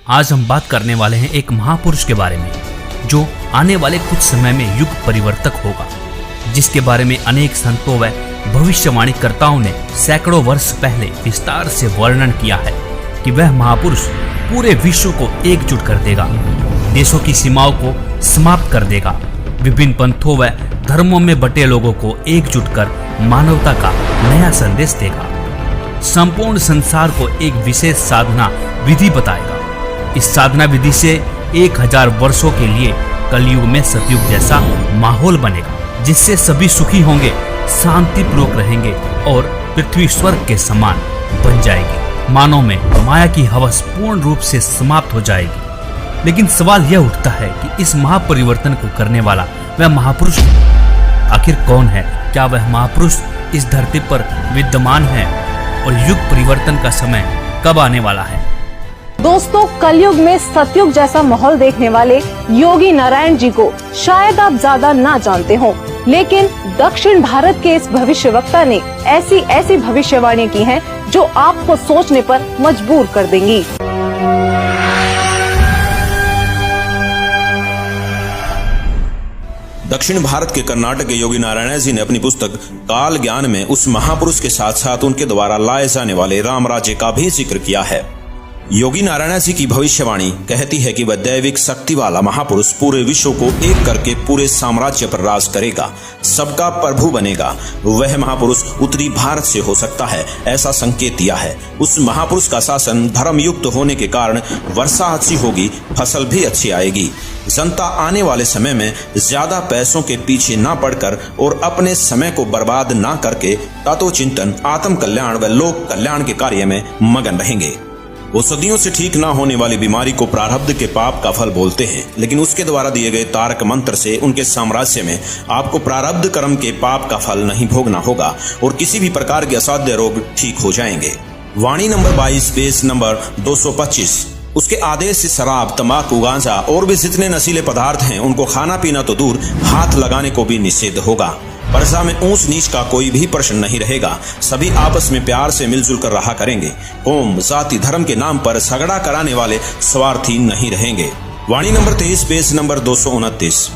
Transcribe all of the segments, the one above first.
आज हम बात करने वाले हैं एक महापुरुष के बारे में जो आने वाले कुछ समय में युग परिवर्तक होगा, जिसके बारे में अनेक संतों व भविष्यवाणीकर्ताओं ने सैकड़ों वर्ष पहले विस्तार से वर्णन किया है कि वह महापुरुष पूरे विश्व को एकजुट कर देगा, देशों की सीमाओं को समाप्त कर देगा, विभिन्न पंथों व धर्मों में बटे लोगों को एकजुट कर मानवता का नया संदेश देगा, संपूर्ण संसार को एक विशेष साधना विधि बताएगा। इस साधना विधि से 1000 वर्षों के लिए कलयुग में सतयुग जैसा माहौल बनेगा, जिससे सभी सुखी होंगे, शांतिपूर्वक रहेंगे और पृथ्वी स्वर्ग के समान बन जाएगी। मानव में माया की हवस पूर्ण रूप से समाप्त हो जाएगी। लेकिन सवाल यह उठता है कि इस महापरिवर्तन को करने वाला वह महापुरुष आखिर कौन है? क्या वह महापुरुष इस धरती पर विद्यमान है और युग परिवर्तन का समय कब आने वाला है? दोस्तों, कलयुग में सतयुग जैसा माहौल देखने वाले योगी नारायण जी को शायद आप ज्यादा ना जानते हो, लेकिन दक्षिण भारत के इस भविष्यवक्ता ने ऐसी भविष्यवाणी की हैं जो आपको सोचने पर मजबूर कर देंगी। दक्षिण भारत के कर्नाटक के योगी नारायण जी ने अपनी पुस्तक काल ज्ञान में उस महापुरुष के साथ साथ उनके द्वारा लाए जाने वाले राम राज्य का भी जिक्र किया है। योगी नारायण जी की भविष्यवाणी कहती है कि वह दैविक शक्ति वाला महापुरुष पूरे विश्व को एक करके पूरे साम्राज्य पर राज करेगा, सबका प्रभु बनेगा। वह महापुरुष उत्तरी भारत से हो सकता है, ऐसा संकेत दिया है। उस महापुरुष का शासन धर्म युक्त होने के कारण वर्षा अच्छी होगी, फसल भी अच्छी आएगी। जनता आने वाले समय में ज्यादा पैसों के पीछे ना पड़कर और अपने समय को बर्बाद ना करके तत्व चिंतन, आत्म कल्याण व लोक कल्याण के कार्य में मगन रहेंगे। वो सदियों से ठीक ना होने वाली बीमारी को प्रारब्ध के पाप का फल बोलते हैं, लेकिन उसके द्वारा दिए गए तारक मंत्र से उनके साम्राज्य में आपको प्रारब्ध कर्म के पाप का फल नहीं भोगना होगा और किसी भी प्रकार के असाध्य रोग ठीक हो जाएंगे। वाणी नंबर 22 पेज नंबर 225। उसके आदेश से शराब, तंबाकू, गांजा और भी जितने नशीले पदार्थ हैं उनको खाना पीना तो दूर, हाथ लगाने को भी निषेध होगा। प्रजा में ऊंच नीच का कोई भी प्रश्न नहीं रहेगा, सभी आपस में प्यार से मिलजुल कर रहा करेंगे। कौम, जाति, धर्म के नाम पर झगड़ा कराने वाले स्वार्थी नहीं रहेंगे। वाणी नंबर 23 पेज नंबर 229।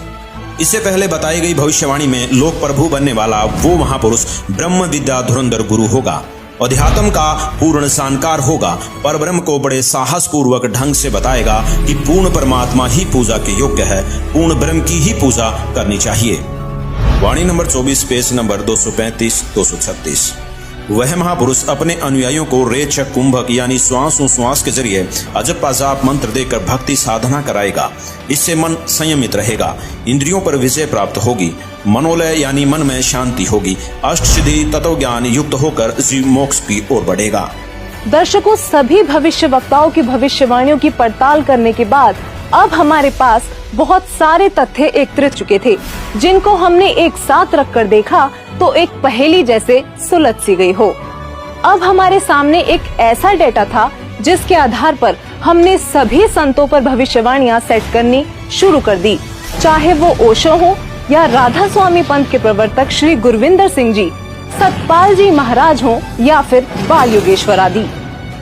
इससे पहले बताई गई भविष्यवाणी में लोक प्रभु बनने वाला वो महापुरुष ब्रह्म विद्या धुरंधर गुरु होगा, अध्यात्म का पूर्ण जानकार होगा, पर ब्रह्म को बड़े साहस पूर्वक ढंग से बताएगा कि पूर्ण परमात्मा ही पूजा के योग्य है, पूर्ण ब्रह्म की ही पूजा करनी चाहिए। वाणी नंबर 24 पेज नंबर 235-236। वह महापुरुष अपने अनुयायियों को रेचक कुंभक यानी श्वास के जरिए अजप अजाप मंत्र देकर भक्ति साधना कराएगा। इससे मन संयमित रहेगा, इंद्रियों पर विजय प्राप्त होगी, मनोलय यानी मन में शांति होगी, अष्ट सिद्धि तत्व ज्ञान युक्त होकर जीव मोक्ष की ओर बढ़ेगा। दर्शकों, सभी भविष्यवक्ताओं की भविष्यवाणियों की पड़ताल करने के बाद अब हमारे पास बहुत सारे तथ्य एकत्रित चुके थे, जिनको हमने एक साथ रखकर देखा तो एक पहेली जैसे सुलझ सी गई हो। अब हमारे सामने एक ऐसा डेटा था जिसके आधार पर हमने सभी संतों पर भविष्यवाणियां सेट करनी शुरू कर दी, चाहे वो ओशो हो या राधा स्वामी पंथ के प्रवर्तक श्री गुरविंदर सिंह जी, सतपाल जी महाराज हो या फिर बाल योगेश्वर आदि।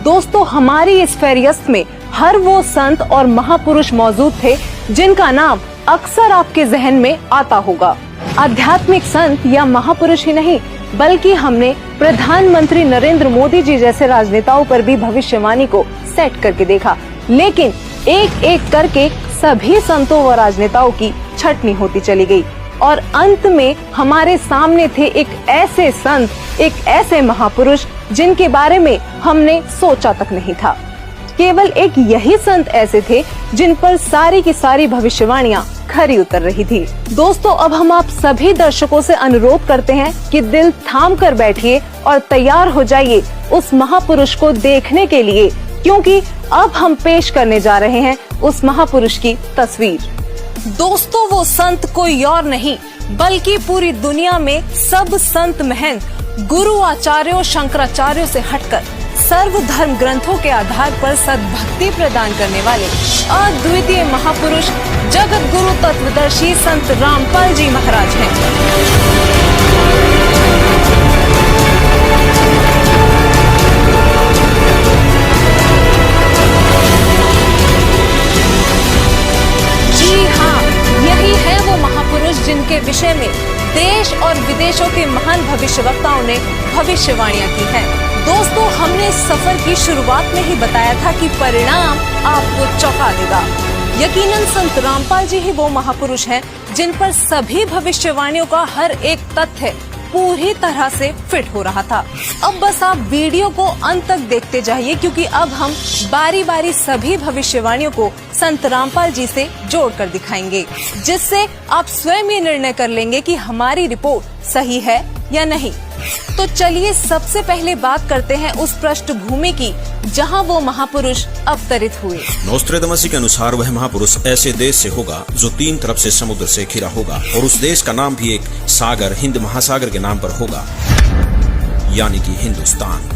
दोस्तों, हमारी इस फेरियस्त में हर वो संत और महापुरुष मौजूद थे जिनका नाम अक्सर आपके जहन में आता होगा। आध्यात्मिक संत या महापुरुष ही नहीं, बल्कि हमने प्रधानमंत्री नरेंद्र मोदी जी जैसे राजनेताओं पर भी भविष्यवाणी को सेट करके देखा, लेकिन एक एक करके सभी संतों व राजनेताओं की छटनी होती चली गई और अंत में हमारे सामने थे एक ऐसे संत, एक ऐसे महापुरुष जिनके बारे में हमने सोचा तक नहीं था। केवल एक यही संत ऐसे थे जिन पर सारी की सारी भविष्यवाणियां खरी उतर रही थी। दोस्तों, अब हम आप सभी दर्शकों से अनुरोध करते हैं कि दिल थाम कर बैठिए और तैयार हो जाइए उस महापुरुष को देखने के लिए, क्योंकि अब हम पेश करने जा रहे हैं उस महापुरुष की तस्वीर। दोस्तों, वो संत कोई और नहीं बल्कि पूरी दुनिया में सब संत महंत गुरु आचार्यों शंकराचार्यों से हटकर सर्व धर्म ग्रंथों के आधार पर सद्भक्ति प्रदान करने वाले अद्वितीय महापुरुष जगत गुरु तत्वदर्शी संत रामपाल जी महाराज हैं। विदेशों के महान भविष्यवक्ताओं ने भविष्यवाणियां की हैं। दोस्तों, हमने इस सफर की शुरुआत में ही बताया था कि परिणाम आपको चौंका देगा। यकीनन संत रामपाल जी ही वो महापुरुष हैं जिन पर सभी भविष्यवाणियों का हर एक तथ्य पूरी तरह से फिट हो रहा था। अब बस आप वीडियो को अंत तक देखते जाइए, क्योंकि अब हम बारी बारी सभी भविष्यवाणियों को संत रामपाल जी से जोड़कर दिखाएंगे, जिससे आप स्वयं ये निर्णय कर लेंगे कि हमारी रिपोर्ट सही है या नहीं। तो चलिए सबसे पहले बात करते हैं उस पृष्ठभूमि की जहां वो महापुरुष अवतरित हुए। नोस्ट्रेदामस के अनुसार वह महापुरुष ऐसे देश से होगा जो 3 तरफ से समुद्र से घिरा होगा और उस देश का नाम भी एक सागर, हिंद महासागर के नाम पर होगा, यानी कि हिंदुस्तान।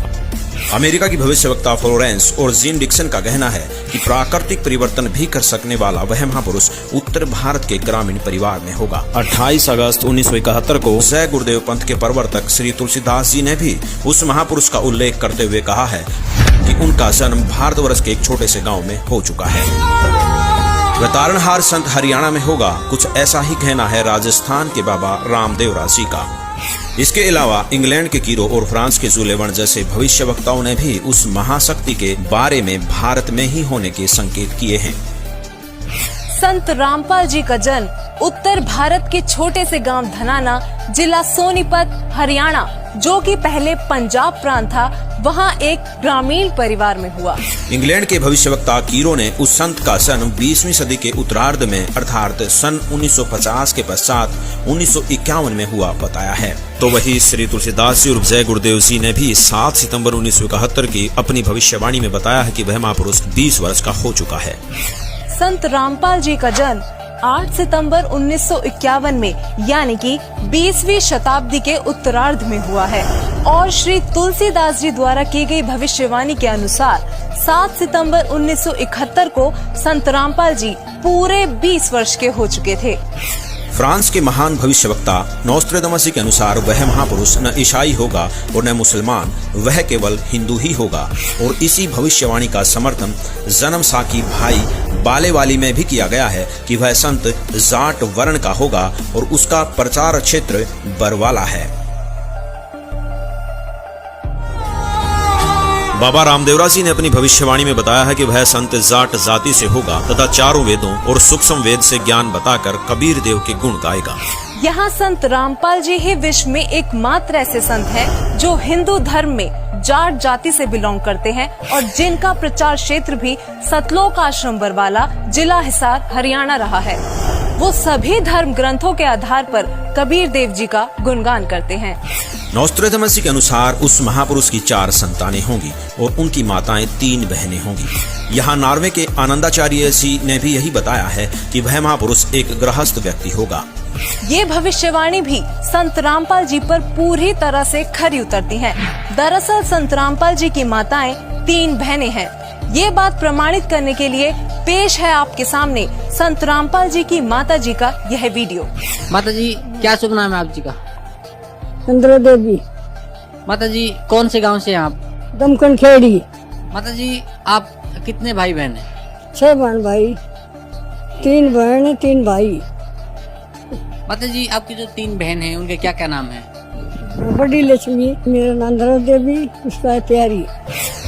अमेरिका की भविष्यवक्ता फ्लोरेंस और जीन डिक्सन का कहना है कि प्राकृतिक परिवर्तन भी कर सकने वाला वह महापुरुष उत्तर भारत के ग्रामीण परिवार में होगा। 28 अगस्त 1971 को जय गुरुदेव पंथ के प्रवर्तक श्री तुलसीदास जी ने भी उस महापुरुष का उल्लेख करते हुए कहा है कि उनका जन्म भारतवर्ष के एक छोटे से गाँव में हो चुका है। वह तारणहार संत हरियाणा में होगा। कुछ ऐसा ही कहना है राजस्थान के बाबा रामदेवरा जी का। इसके अलावा इंग्लैंड के कीरो और फ्रांस के जुलेवन जैसे भविष्यवक्ताओं ने भी उस महाशक्ति के बारे में भारत में ही होने के संकेत किए हैं। संत रामपाल जी का जन्म उत्तर भारत के छोटे से गांव धनाना, जिला सोनीपत, हरियाणा, जो कि पहले पंजाब प्रांत था, वहां एक ग्रामीण परिवार में हुआ। इंग्लैंड के भविष्यवक्ता कीरो ने उस संत का जन्म 20वीं सदी के उत्तरार्ध में अर्थात सन 1950 के पश्चात 1951 में हुआ बताया है। तो वही श्री तुलसीदास जी और जय गुरुदेव जी ने भी 7 सितंबर 1971 की अपनी भविष्यवाणी में बताया है कि वह महापुरुष 20 वर्ष का हो चुका है। संत रामपाल जी का जन्म 8 सितंबर 1951 में, यानी कि 20वीं शताब्दी के उत्तरार्ध में हुआ है और श्री तुलसीदास जी द्वारा की गई भविष्यवाणी के अनुसार 7 सितंबर 1971 को संत रामपाल जी पूरे 20 वर्ष के हो चुके थे। फ्रांस के महान भविष्यवक्ता नोस्ट्रेदामस के अनुसार वह महापुरुष न ईसाई होगा और न मुसलमान, वह केवल हिंदू ही होगा। और इसी भविष्यवाणी का समर्थन जन्म साकी भाई बालेवाली में भी किया गया है कि वह संत जाट वर्ण का होगा और उसका प्रचार क्षेत्र बरवाला है। बाबा रामदेवरा जी ने अपनी भविष्यवाणी में बताया है कि वह संत जाट जाति से होगा तथा चारों वेदों और सूक्ष्म वेद से ज्ञान बताकर कबीर देव के गुण गाएगा। यहाँ संत रामपाल जी ही विश्व में एकमात्र ऐसे संत हैं जो हिंदू धर्म में जाट जाति से बिलोंग करते हैं और जिनका प्रचार क्षेत्र भी सतलोक आश्रम बरवाला, जिला हिसार, हरियाणा रहा है। वो सभी धर्म ग्रंथों के आधार पर कबीर देव जी का गुणगान करते हैं। नोस्ट्रेदामस के अनुसार उस महापुरुष की 4 संतानें होंगी और उनकी माताएं 3 बहनें होंगी। यहाँ नॉर्वे के आनंदाचार्य जी ने भी यही बताया है कि वह महापुरुष एक गृहस्थ व्यक्ति होगा। ये भविष्यवाणी भी संत रामपाल जी पर पूरी तरह से खरी उतरती है। दरअसल संत रामपाल जी की माताएं 3 बहनें हैं। ये बात प्रमाणित करने के लिए पेश है आपके सामने संत रामपाल जी की माता जी का यह वीडियो। माता जी, क्या शुभ नाम है आप जी का? चंद्र देवी। माता जी, कौन से गांव से हैं आप? दमकन खेड़ी। माता जी, आप कितने भाई बहन हैं? 6 बहन भाई, 3 बहन 3 भाई। माता जी, आपकी जो 3 बहन हैं उनके क्या क्या नाम हैं? बड़ी लक्ष्मी, मेरा नाम धरा देवी, उसका है प्यारी।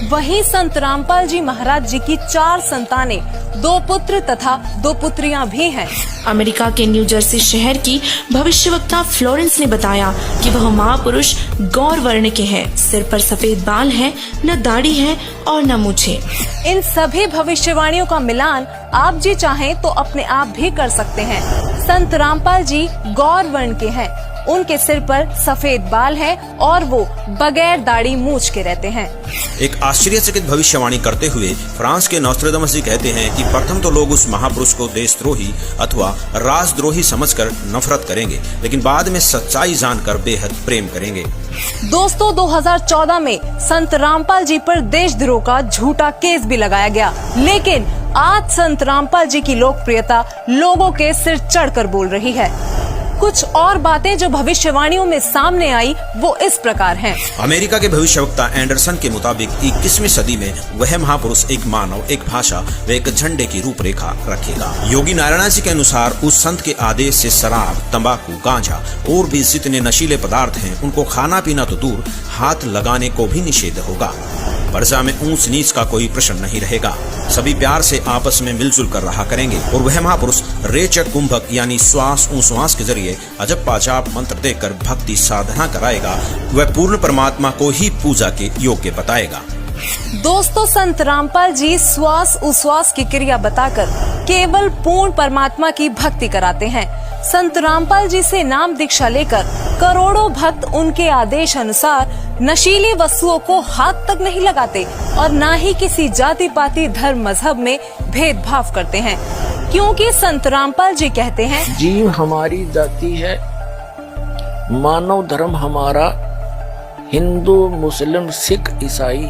वहीं संत रामपाल जी महाराज जी की 4 संतानें, 2 पुत्र तथा 2 पुत्रियां भी हैं। अमेरिका के न्यू जर्सी शहर की भविष्यवक्ता फ्लोरेंस ने बताया कि वह महापुरुष गौर वर्ण के हैं। सिर पर सफेद बाल हैं, न दाढ़ी है और न मूछें। इन सभी भविष्यवाणियों का मिलान आप जी चाहें तो अपने आप भी कर सकते हैं। संत रामपाल जी गौर वर्ण के हैं। उनके सिर पर सफेद बाल है और वो बगैर दाढ़ी मूछ के रहते हैं। एक आश्चर्यचकित भविष्यवाणी करते हुए फ्रांस के नोस्ट्रेदामस जी कहते हैं कि प्रथम तो लोग उस महापुरुष को देशद्रोही अथवा राजद्रोही समझकर नफरत करेंगे, लेकिन बाद में सच्चाई जानकर बेहद प्रेम करेंगे। दोस्तों, 2014 में संत रामपाल जी पर देशद्रोह का झूठा केस भी लगाया गया, लेकिन आज संत रामपाल जी की लोकप्रियता लोगों के सिर चढ़कर बोल रही है। कुछ और बातें जो भविष्यवाणियों में सामने आई वो इस प्रकार हैं। अमेरिका के भविष्यवक्ता एंडरसन के मुताबिक 21वीं सदी में वह महापुरुष एक मानव, एक भाषा व एक झंडे की रूपरेखा रखेगा। योगी नारायण जी के अनुसार उस संत के आदेश से शराब, तंबाकू, गांजा और भी जितने नशीले पदार्थ हैं उनको खाना पीना तो दूर, हाथ लगाने को भी निषेध होगा। प्रजा में ऊंच नीच का कोई प्रश्न नहीं रहेगा। सभी प्यार से आपस में मिलजुल कर रहा करेंगे और वह महापुरुष रेचक कुंभक यानी श्वास उश्वास के जरिए अजप्पा जाप मंत्र देकर भक्ति साधना कराएगा। वह पूर्ण परमात्मा को ही पूजा के योग्य बताएगा। दोस्तों, संत रामपाल जी श्वास उश्वास की क्रिया बताकर केवल पूर्ण परमात्मा की भक्ति कराते हैं। संत रामपाल जी से नाम दीक्षा लेकर करोड़ों भक्त उनके आदेश अनुसार नशीली वस्तुओं को हाथ तक नहीं लगाते और न ही किसी जाति पाति धर्म मजहब में भेदभाव करते हैं, क्योंकि संत रामपाल जी कहते हैं, जीव हमारी जाति है, मानव धर्म हमारा, हिंदू मुस्लिम सिख ईसाई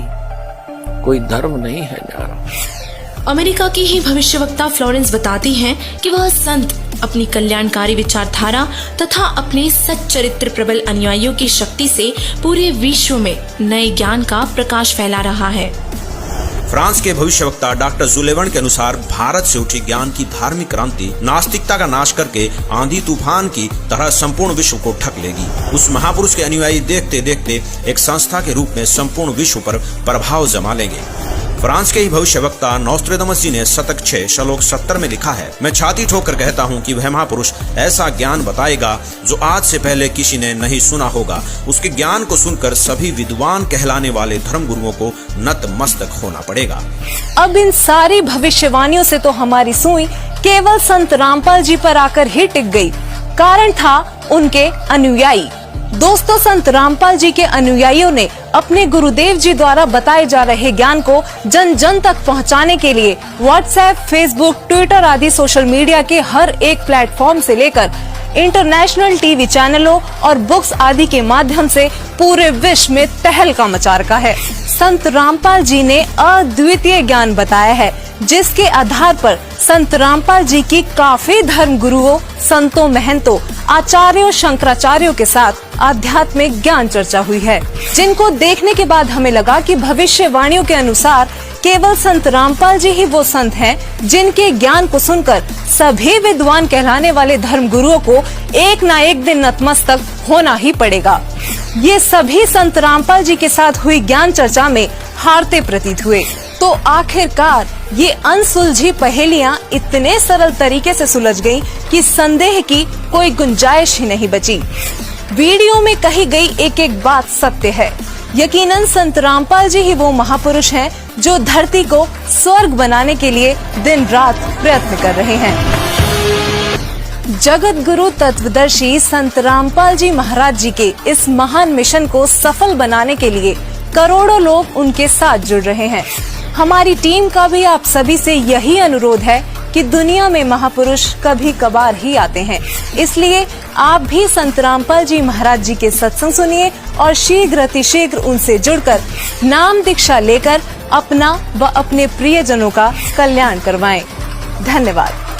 कोई धर्म नहीं है न्यारा। अमेरिका की ही भविष्यवक्ता फ्लोरेंस बताती हैं कि वह संत अपनी कल्याणकारी विचारधारा तथा अपने सच्चरित्र प्रबल अनुयायियों की शक्ति से पूरे विश्व में नए ज्ञान का प्रकाश फैला रहा है। फ्रांस के भविष्यवक्ता डॉक्टर जुलेवन के अनुसार भारत से उठी ज्ञान की धार्मिक क्रांति नास्तिकता का नाश करके आंधी तूफान की तरह संपूर्ण विश्व को ढक लेगी। उस महापुरुष के अनुयायी देखते देखते एक संस्था के रूप में संपूर्ण विश्व पर प्रभाव जमा लेंगे। फ्रांस के ही भविष्यवक्ता नोस्ट्रेदामस जी ने शतक 6 श्लोक 70 में लिखा है, मैं छाती ठोकर कहता हूँ कि वह महापुरुष ऐसा ज्ञान बताएगा जो आज से पहले किसी ने नहीं सुना होगा। उसके ज्ञान को सुनकर सभी विद्वान कहलाने वाले धर्म गुरुओं को नतमस्तक होना पड़ेगा। अब इन सारी भविष्यवाणियों से तो हमारी सुई केवल संत रामपाल जी पर आकर ही टिक गई। कारण था उनके अनुयायी। दोस्तों, संत रामपाल जी के अनुयायियों ने अपने गुरुदेव जी द्वारा बताए जा रहे ज्ञान को जन जन तक पहुंचाने के लिए व्हाट्सएप, फेसबुक, ट्विटर आदि सोशल मीडिया के हर एक प्लेटफॉर्म से लेकर इंटरनेशनल टीवी चैनलों और बुक्स आदि के माध्यम से पूरे विश्व में तहलका मचा रखा है। संत रामपाल जी ने अद्वितीय ज्ञान बताया है, जिसके आधार पर संत रामपाल जी की काफी धर्म गुरुओं, संतों, महंतों, आचार्यों, शंकराचार्यों के साथ आध्यात्मिक ज्ञान चर्चा हुई है, जिनको देखने के बाद हमें लगा कि भविष्यवाणियों के अनुसार केवल संत रामपाल जी ही वो संत हैं जिनके ज्ञान को सुनकर सभी विद्वान कहलाने वाले धर्म गुरुओं को एक न एक दिन नतमस्तक होना ही पड़ेगा। ये सभी संत रामपाल जी के साथ हुई ज्ञान चर्चा में हारते प्रतीत हुए। तो आखिरकार ये अनसुलझी पहेलियां इतने सरल तरीके से सुलझ गईं कि संदेह की कोई गुंजाइश ही नहीं बची। वीडियो में कही गई एक एक बात सत्य है। यकीनन संत रामपाल जी ही वो महापुरुष हैं जो धरती को स्वर्ग बनाने के लिए दिन रात प्रयत्न कर रहे हैं। जगत गुरु तत्वदर्शी संत रामपाल जी महाराज जी के इस महान मिशन को सफल बनाने के लिए करोड़ों लोग उनके साथ जुड़ रहे हैं। हमारी टीम का भी आप सभी से यही अनुरोध है कि दुनिया में महापुरुष कभी कभार ही आते हैं, इसलिए आप भी संत रामपाल जी महाराज जी के सत्संग सुनिए और शीघ्र अतिशीघ्र उनसे जुड़कर नाम दीक्षा लेकर अपना व अपने प्रियजनों का कल्याण करवाएं। धन्यवाद।